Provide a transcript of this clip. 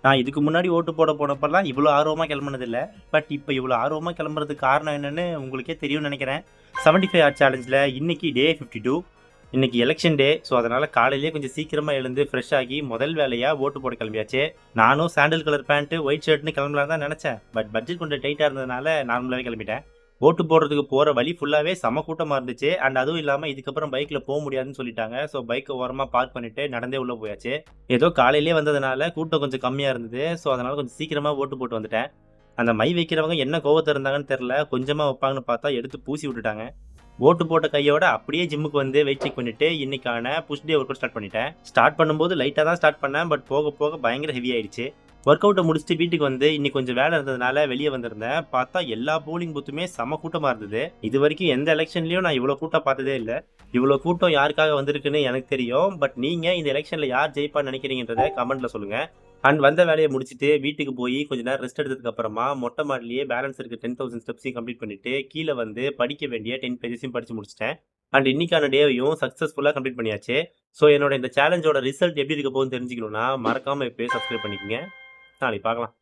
நான் இதுக்கு முன்னாடி ஓட்டு போட போனப்பலாம் இவ்வளோ ஆர்வமாக கிளம்புனதில்ல. பட் இப்போ இவ்வளோ ஆர்வமாக கிளம்புறதுக்கு காரணம் என்னன்னு உங்களுக்கே தெரியும்னு நினைக்கிறேன். 75 ஹார்ஸ் சேலஞ்சில் இன்னைக்கு டே 52. இன்னைக்கு எலெக்ஷன் டே. ஸோ அதனால் காலையிலேயே கொஞ்சம் சீக்கிரமாக எழுந்து ஃப்ரெஷ் ஆகி முதல் வேலையாக ஓட்டு போட கிளம்பியாச்சு. நானும் சாண்டில் கலர் பேண்ட்டு ஒயிட் ஷர்ட்னு கிளம்பலாம் தான் நினச்சேன். பட் பட்ஜெட் கொஞ்சம் டைட்டாக இருந்ததுனால நார்மலாகவே கிளம்பிட்டேன். ஓட்டு போடுறதுக்கு போகிற வழி ஃபுல்லாகவே செம கூட்டமாக இருந்துச்சு. அண்ட் அதுவும் இல்லாமல் இதுக்கப்புறம் பைக்கில் போக முடியாதுன்னு சொல்லிட்டாங்க. ஸோ பைக்கை ஓரமாக பார்க் பண்ணிவிட்டு நடந்தே உள்ளே போயாச்சு. ஏதோ காலையிலே வந்ததுனால கூட்டம் கொஞ்சம் கம்மியாக இருந்தது. ஸோ அதனால் கொஞ்சம் சீக்கிரமாக ஓட்டு போட்டு வந்துட்டேன். அந்த மை வைக்கிறவங்க என்ன கோவத்தில் இருந்தாங்கன்னு தெரில. கொஞ்சமாக வைப்பாங்கன்னு பார்த்தா எடுத்து பூசி விட்டுட்டாங்க. ஓட்டு போட்ட கையோட அப்படியே ஜிம்முக்கு வந்து வெயிட் செக் பண்ணிவிட்டு இன்னைக்கான push day workout start பண்ணிட்டேன். ஸ்டார்ட் பண்ணும்போது லைட்டாக தான் ஸ்டார்ட் பண்ணேன். பட் போக போக பயங்கர ஹெவி ஆயிடுச்சு. ஒர்க் அவுட்டை முடிச்சுட்டு வீட்டுக்கு வந்து இன்னைக்கு கொஞ்சம் வேலை இருந்ததுனால வெளியே வந்திருந்தேன். பார்த்தா எல்லா போலிங் பூத்துமே செம கூட்டமாக இருந்தது. இது வரைக்கும் எந்த எலெக்ஷன்லையும் நான் இவ்வளோ கூட்டம் பார்த்ததே இல்லை. இவ்வளோ கூட்டம் யாருக்காக வந்திருக்குன்னு எனக்கு தெரியும். பட் நீங்கள் இந்த எலெக்ஷனில் யார் ஜெயிப்பான்னு நினைக்கிறீங்கன்றதை கமெண்ட்டில் சொல்லுங்கள். அண்ட் வந்த வேலையை முடிச்சுட்டு வீட்டுக்கு போய் கொஞ்ச நேரம் ரெஸ்ட் எடுத்ததுக்கு அப்புறமா மொட்டை மாடிலேயே பேலன்ஸ் இருக்க 10,000 ஸ்டெப்ஸையும் கம்ப்ளீட் பண்ணிட்டு கீழே வந்து படிக்க வேண்டிய 10 பேஜஸையும் படிச்சு முடிச்சிட்டேன். அண்ட் இன்னைக்கான டேவையும் சக்ஸஸ்ஃபுல்லாக கம்ப்ளீட் பண்ணியாச்சு. ஸோ என்னோட இந்த சேலஞ்சோட ரிசல்ட் எப்படி இருக்க போகுதுன்னு தெரிஞ்சுக்கணும்னா மறக்காம இப்போயே சப்ஸ்கிரைப் பண்ணிக்கோங்க. நாளைக்கு பார்க்கலாம்.